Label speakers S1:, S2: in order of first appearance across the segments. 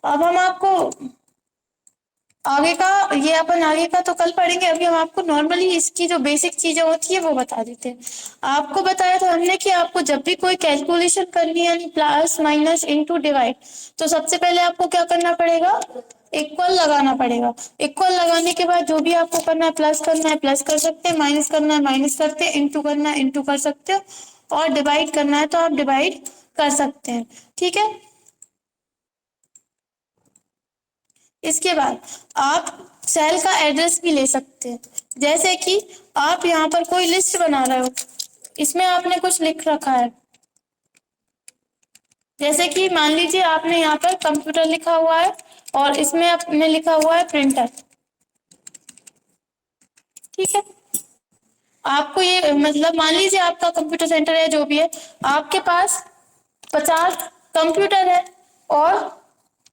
S1: अब हम आपको आगे का, ये अपन आगे का तो कल पढ़ेंगे, अभी हम आपको नॉर्मली इसकी जो बेसिक चीजें होती है वो बता देते हैं। आपको बताया था हमने कि आपको जब भी कोई कैलकुलेशन करनी है, यानी प्लस माइनस इनटू डिवाइड, तो सबसे पहले आपको क्या करना पड़ेगा, इक्वल लगाना पड़ेगा। इक्वल लगाने के बाद जो भी आपको करना है, प्लस करना है प्लस कर सकते हैं, माइनस करना है माइनस करते हैं, इंटू करना है इंटू कर सकते हो, और डिवाइड करना है तो आप डिवाइड कर सकते हैं। ठीक है, इसके बाद आप सेल का एड्रेस भी ले सकते हैं। जैसे कि आप यहाँ पर कोई लिस्ट बना रहे हो, इसमें आपने कुछ लिख रखा है, जैसे कि मान लीजिए आपने यहाँ पर कंप्यूटर लिखा हुआ है और इसमें आपने लिखा हुआ है प्रिंटर। ठीक है, आपको ये मतलब मान लीजिए आपका कंप्यूटर सेंटर है जो भी है, आपके पास 50 कंप्यूटर है और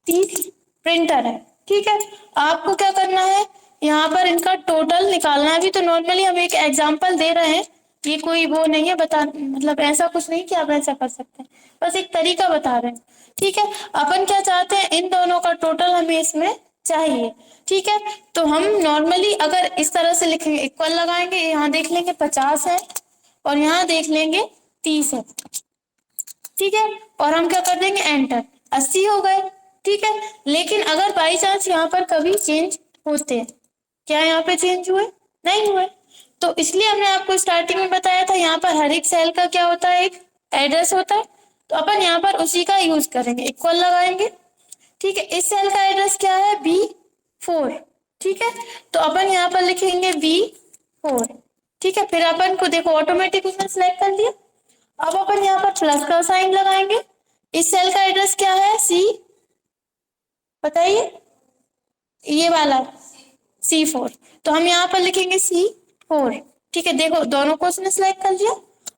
S1: 30 प्रिंटर है। ठीक है, आपको क्या करना है, यहाँ पर इनका टोटल निकालना है। अभी तो नॉर्मली हम एक एग्जांपल दे रहे हैं, ये कोई वो नहीं है बता, मतलब ऐसा कुछ नहीं कि आप ऐसा कर सकते हैं, बस एक तरीका बता रहे हैं। ठीक है, अपन क्या चाहते हैं, इन दोनों का टोटल हमें इसमें चाहिए। ठीक है, तो हम नॉर्मली अगर इस तरह से लिखेंगे, इक्वल लगाएंगे, यहाँ देख लेंगे 50 है और यहाँ देख लेंगे 30 है। ठीक है, और हम क्या कर देंगे, एंटर, 80 हो गए। ठीक है, लेकिन अगर बाई चांस यहाँ पर कभी चेंज होते हैं, क्या यहाँ पे चेंज हुए, नहीं हुए, तो इसलिए हमने आपको स्टार्टिंग में बताया था, यहाँ पर हर एक सेल का क्या होता है, एक एड्रेस होता है, तो अपन यहाँ पर उसी का यूज करेंगे, इक्वल लगाएंगे। ठीक है, इस सेल का एड्रेस क्या है, B4। ठीक है, तो अपन यहाँ पर लिखेंगे B4। ठीक है, फिर अपन को देखो ऑटोमेटिक उसने सिलेक्ट कर लिया। अब अपन यहाँ पर प्लस का साइन लगाएंगे। इस सेल का एड्रेस क्या है, C, बताइए, ये वाला C4, तो हम यहाँ पर लिखेंगे C4। ठीक है, देखो दोनों को उसने सिलेक्ट कर लिया।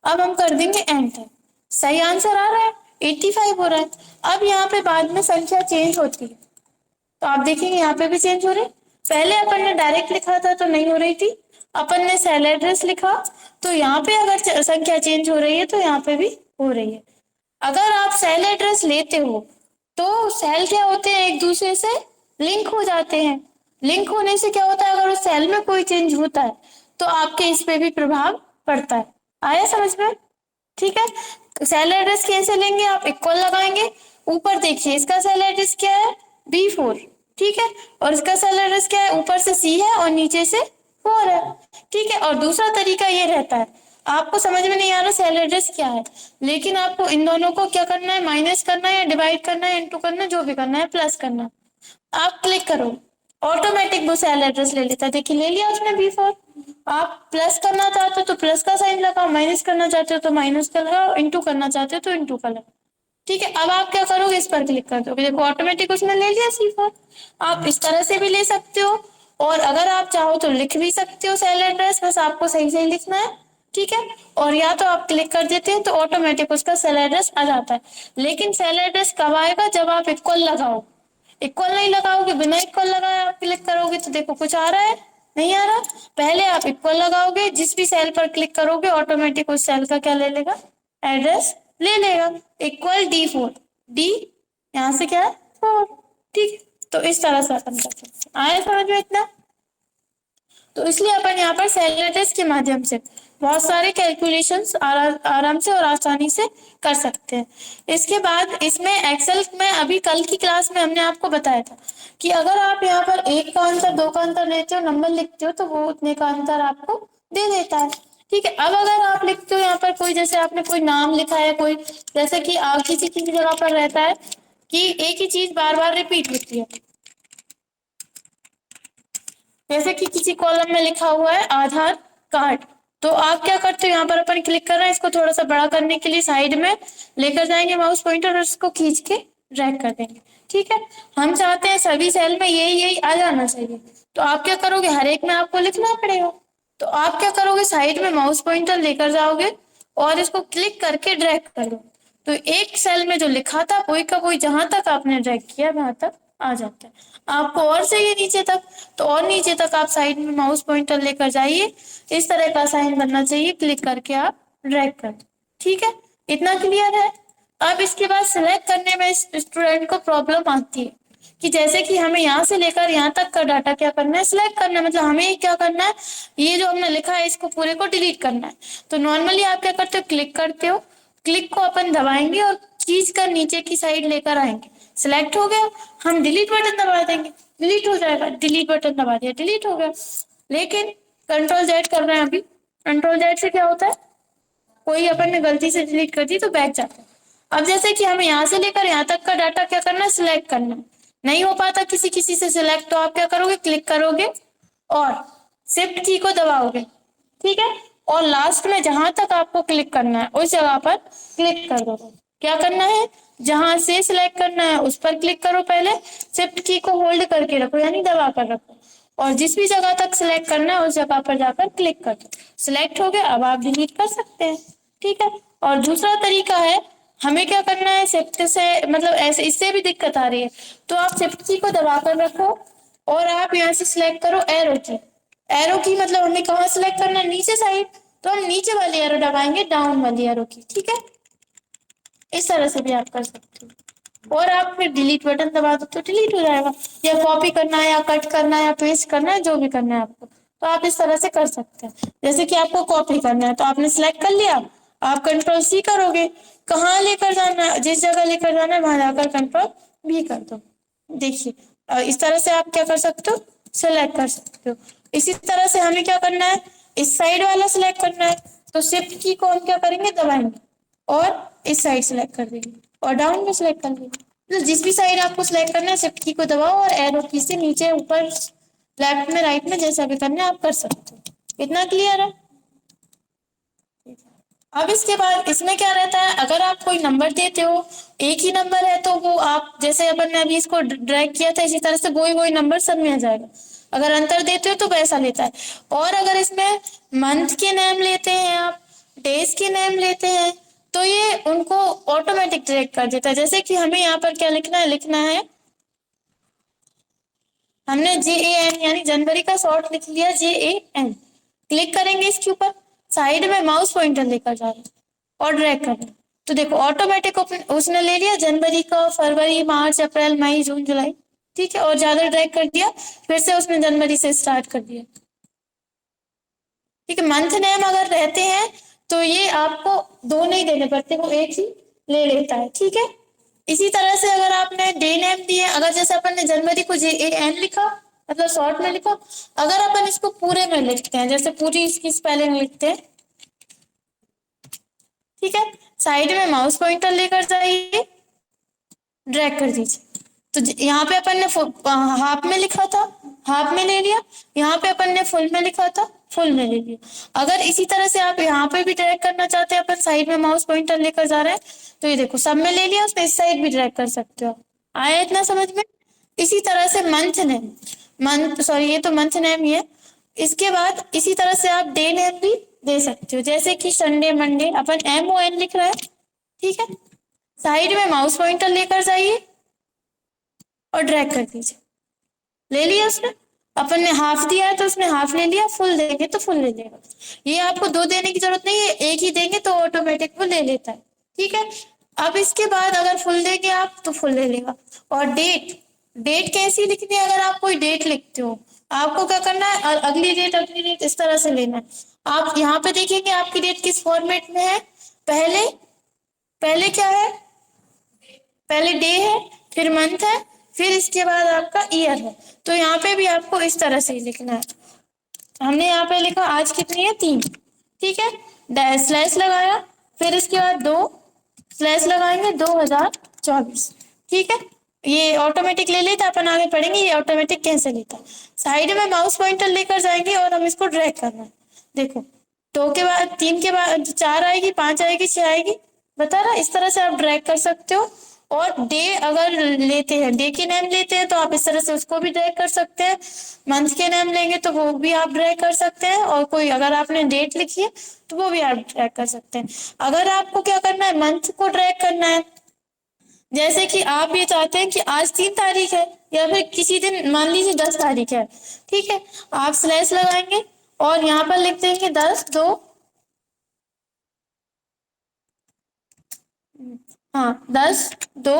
S1: अब हम कर देंगे एंटर, सही आंसर आ रहा है, 85 हो रहा है। अब यहाँ पे बाद में संख्या चेंज होती है, तो आप देखेंगे यहाँ पे भी चेंज हो रही। पहले अपन ने डायरेक्ट लिखा था तो नहीं हो रही थी, अपन ने सेल एड्रेस लिखा, तो यहाँ पे अगर संख्या चेंज हो रही है तो यहाँ पे भी हो रही है। अगर आप सेल एड्रेस लेते हो तो सेल क्या होते हैं, एक दूसरे से लिंक हो जाते हैं। लिंक होने से क्या होता है, अगर उस सेल में कोई चेंज होता है तो आपके इस पे भी प्रभाव पड़ता है। आया समझ में? ठीक है, सेल एड्रेस कैसे लेंगे, आप इक्वल लगाएंगे। ऊपर देखिए, इसका सेल एड्रेस क्या है, B4। ठीक है, और इसका सेल एड्रेस क्या है, ऊपर से C है और नीचे से 4 है। ठीक है, और दूसरा तरीका ये रहता है, आपको समझ में नहीं आ रहा सेल एड्रेस क्या है, लेकिन आपको इन दोनों को क्या करना है, माइनस करना है या डिवाइड करना है, इंटू करना है, जो भी करना है, प्लस करना है। आप क्लिक करो, ऑटोमेटिक वो सेल एड्रेस ले लेता है। देखिए ले लिया उसने B4। आप प्लस करना चाहते हो तो प्लस का साइन लगाओ, माइनस करना चाहते हो तो माइनस का लगाओ, इंटू करना चाहते हो तो इंटू का लगाओ। ठीक है, अब आप क्या करोगे, इस पर क्लिक कर दोगे, देखो ऑटोमेटिक उसने ले लिया C4। आप इस तरह से भी ले सकते हो, और अगर आप चाहो तो लिख भी सकते हो सेल एड्रेस, बस आपको सही सही लिखना है। ठीक है, और या तो आप क्लिक कर देते हैं तो ऑटोमेटिक उसका सेल एड्रेस आ जाता है। लेकिन सेल एड्रेस कब आएगा, जब आप इक्वल लगाओ। इक्वल नहीं लगाओगे, बिना इक्वल लगाए आप क्लिक करोगे तो देखो कुछ आ रहा है, नहीं आ रहा। पहले आप इक्वल लगाओगे, जिस भी सेल पर क्लिक करोगे ऑटोमेटिक उस सेल का क्या ले लेगा, एड्रेस ले लेगा। इक्वल D4, डी यहाँ से क्या है 4। ठीक है, तो इस तरह से अपन कर सकते हैं। आया समझ में इतना? तो इसलिए अपन यहाँ पर सेल एड्रेस के माध्यम से बहुत सारे कैलकुलेशंस आराम से और आसानी से कर सकते हैं। इसके बाद इसमें एक्सेल में अभी कल की क्लास में हमने आपको बताया था कि अगर आप यहाँ पर एक का अंतर, दो का अंतर लेते हो, नंबर लिखते हो, तो वो उतने का अंतर आपको दे देता है। ठीक है, अब अगर आप लिखते हो यहाँ पर कोई, जैसे आपने कोई नाम लिखा है, कोई जैसे कि किसी की जगह पर रहता है कि एक ही चीज बार बार रिपीट होती है, जैसे कि किसी कॉलम में लिखा हुआ है आधार कार्ड, तो आप क्या करते हो, यहाँ पर अपन क्लिक कर रहे हैं, इसको थोड़ा सा बड़ा करने के लिए साइड में लेकर जाएंगे माउस पॉइंटर और इसको खींच के ड्रैग कर देंगे। ठीक है, हम चाहते हैं सभी सेल में यही यही आ जाना चाहिए, तो आप क्या करोगे, हर एक में आपको लिखना पड़ेगा। तो आप क्या करोगे, साइड में माउस पॉइंटर लेकर जाओगे और इसको क्लिक करके ड्रैग कर दो, तो एक सेल में जो लिखा था वही का वही जहां तक आपने ड्रैग किया वहां तक आ जाता है। आपको और चाहिए नीचे तक, तो और नीचे तक आप साइड में माउस पॉइंटर लेकर जाइए, इस तरह का साइन बनना चाहिए, क्लिक करके आप ड्रैग कर दो। ठीक है, इतना क्लियर है? अब इसके बाद सिलेक्ट करने में स्टूडेंट को प्रॉब्लम आती है कि जैसे कि हमें यहाँ से लेकर यहाँ तक का डाटा क्या करना है, सिलेक्ट करना है। मतलब हमें क्या करना है, ये जो हमने लिखा है इसको पूरे को डिलीट करना है। तो नॉर्मली आप क्या करते हो, क्लिक करते हो, क्लिक को अपन दबाएंगे और खींच कर नीचे की साइड लेकर आएंगे। सिलेक्ट हो गया, हम डिलीट बटन दबा देंगे, डिलीट हो जाएगा। डिलीट बटन दबा दिया, डिलीट हो गया। लेकिन कंट्रोल जेड कर रहे हैं अभी, कंट्रोल जेड से क्या होता है, कोई अपन ने गलती से डिलीट कर दी तो बैक जाता है। अब जैसे कि हमें यहाँ से लेकर यहाँ तक का डाटा क्या करना है, सिलेक्ट करना है। नहीं हो पाता किसी किसी से सिलेक्ट, तो आप क्या करोगे, क्लिक करोगे और शिफ्ट की को दबाओगे, ठीक है। और लास्ट में जहां तक आपको क्लिक करना है उस जगह पर क्लिक कर दो। क्या करना है, जहां से सिलेक्ट करना है उस पर क्लिक करो, पहले शिफ्ट की को होल्ड करके रखो यानी दबा कर रखो, और जिस भी जगह तक सिलेक्ट करना है उस जगह पर जाकर क्लिक कर दो। सिलेक्ट हो गया, अब आप डिलीट कर सकते हैं, ठीक है। और दूसरा तरीका है, हमें क्या करना है, शिफ्ट से मतलब ऐसे इससे भी दिक्कत आ रही है तो आप शिफ्ट की को दबा कर रखो और आप यहाँ से सिलेक्ट करो एरो की। एरो की मतलब हमें कहाँ सिलेक्ट करना है, नीचे साइड, तो हम नीचे वाली एरो दबाएंगे, डाउन वाली एरो की, ठीक है। इस तरह से भी आप कर सकते हो। और आप फिर डिलीट बटन दबा दो तो डिलीट हो जाएगा, या कॉपी करना है या कट करना है या पेस्ट करना है, जो भी करना है आपको, तो आप इस तरह से कर सकते हैं। जैसे कि आपको कॉपी करना है तो आपने सिलेक्ट कर लिया, आप कंट्रोल सी करोगे, कहाँ लेकर जाना है, जिस जगह लेकर जाना है वहां जाकर कंट्रोल भी कर दो। देखिए इस तरह से आप क्या कर सकते हो, सेलेक्ट कर सकते हो। इसी तरह से हमें क्या करना है, इस साइड वाला सिलेक्ट करना है, तो शिफ्ट की को हम क्या करेंगे, दबाएंगे और इस साइड सेलेक्ट कर देंगे और डाउन में सेलेक्ट कर देंगे। तो जिस भी साइड आपको सेलेक्ट करना है शिफ्ट की को दबाओ और एरो की से नीचे ऊपर लेफ्ट में राइट में जैसा भी करना है आप कर सकते हो। इतना क्लियर है। अब इसके बाद इसमें क्या रहता है, अगर आप कोई नंबर देते हो, एक ही नंबर है तो वो आप जैसे अपन ने अभी इसको ड्रैग किया था इसी तरह से वही नंबर सब में आ जाएगा। अगर अंतर देते हो तो वैसा लेता है। और अगर इसमें मंथ के नेम लेते हैं आप, डेज के नेम लेते हैं, तो ये उनको ऑटोमेटिक ड्रैग कर देता है। जैसे कि हमें यहाँ पर क्या लिखना है, हमने JAN यानी जनवरी का शॉर्ट लिख लिया, JAN। क्लिक करेंगे इसके ऊपर, साइड में माउस पॉइंटर लेकर जा रहे हैं और ड्रैग कर रहे हैं, तो देखो ऑटोमेटिक उसने ले लिया जनवरी का, फरवरी, मार्च, अप्रैल, मई, जून, जुलाई, ठीक है। और ज्यादा ड्रैग कर दिया, फिर से उसने जनवरी से स्टार्ट कर दिया, ठीक है। मंथ नेम अगर रहते हैं तो ये आपको दो नहीं देने पड़ते, वो एक ही ले लेता है, ठीक है। इसी तरह से अगर आपने डे नेम दिए, अगर जैसे अपन ने जनवरी को JAN लिखा, मतलब शॉर्ट में लिखा, अगर अपन इसको पूरे में लिखते हैं, जैसे पूरी इसकी स्पेलिंग लिखते हैं, ठीक है, साइड में माउस पॉइंटर लेकर जाइए, ड्रैग कर दीजिए। तो यहाँ पे अपन ने हाफ में लिखा था, हाफ में ले लिया, यहाँ पे अपन ने फुल में लिखा था, फुल में ले लिया। अगर इसी तरह से आप यहाँ पे भी ड्रैग करना चाहते हैं, अपन साइड में माउस पॉइंटर लेकर जा रहे हैं, तो ये देखो सब में ले लिया, उसमें इस साइड भी ड्रैग कर सकते हो। आया इतना समझ में। इसी तरह से मंथ नेम, मंथ सॉरी ये तो मंथ नेम ही है। इसके बाद इसी तरह से आप डे नेम भी दे सकते हो, जैसे कि संडे, मंडे, अपन MON लिख रहे हैं, ठीक है। साइड में माउस पॉइंटर लेकर जाइए और ड्रैग कर दीजिए, ले लिया उसने। अपन ने हाफ दिया है तो उसने हाफ ले लिया, फुल देंगे तो फुल ले लेगा। ये आपको दो देने की जरूरत नहीं है, एक ही देंगे तो ऑटोमेटिक वो ले लेता है, ठीक है। अब इसके बाद अगर फुल देंगे आप तो फुल ले लेगा। और डेट, डेट कैसी लिखनी है, अगर आप कोई डेट लिखते हो, आपको क्या करना है, अगली डेट, अगली डेट इस तरह से लेना है। आप यहाँ पे देखेंगे आपकी डेट किस फॉर्मेट में है, पहले पहले क्या है, पहले डे है, फिर मंथ है, फिर इसके बाद आपका ईयर है। तो यहाँ पे भी आपको इस तरह से ही लिखना है। हमने यहाँ पे लिखा आज कितनी है, 3, ठीक है, स्लैश लगाया, फिर इसके बाद 2 स्लैश लगाएंगे, 2024, ठीक है। ये ऑटोमेटिक ले लेता, अपन आगे पढ़ेंगे ये ऑटोमेटिक कैसे लेता। साइड में माउस पॉइंटर लेकर जाएंगे और हम इसको ड्रैग करना है। देखो 2 के बाद 3 के बाद 4 आएगी, 5 आएगी, 6 आएगी, बता रहा। इस तरह से आप ड्रैग कर सकते हो। और डे अगर लेते हैं, डे के नेम लेते हैं तो आप इस तरह से उसको भी ड्रैग कर सकते हैं। मंथ के नेम लेंगे तो वो भी आप ड्रैग कर सकते हैं। और कोई अगर आपने डेट लिखी है तो वो भी आप ड्रैग कर सकते हैं। अगर आपको क्या करना है, मंथ को ड्रैग करना है, जैसे कि आप ये चाहते हैं कि आज 3 तारीख है या फिर किसी दिन मान लीजिए 10 तारीख है, ठीक है, आप स्लैश लगाएंगे और यहाँ पर लिख देंगे 10/2, हाँ 10/2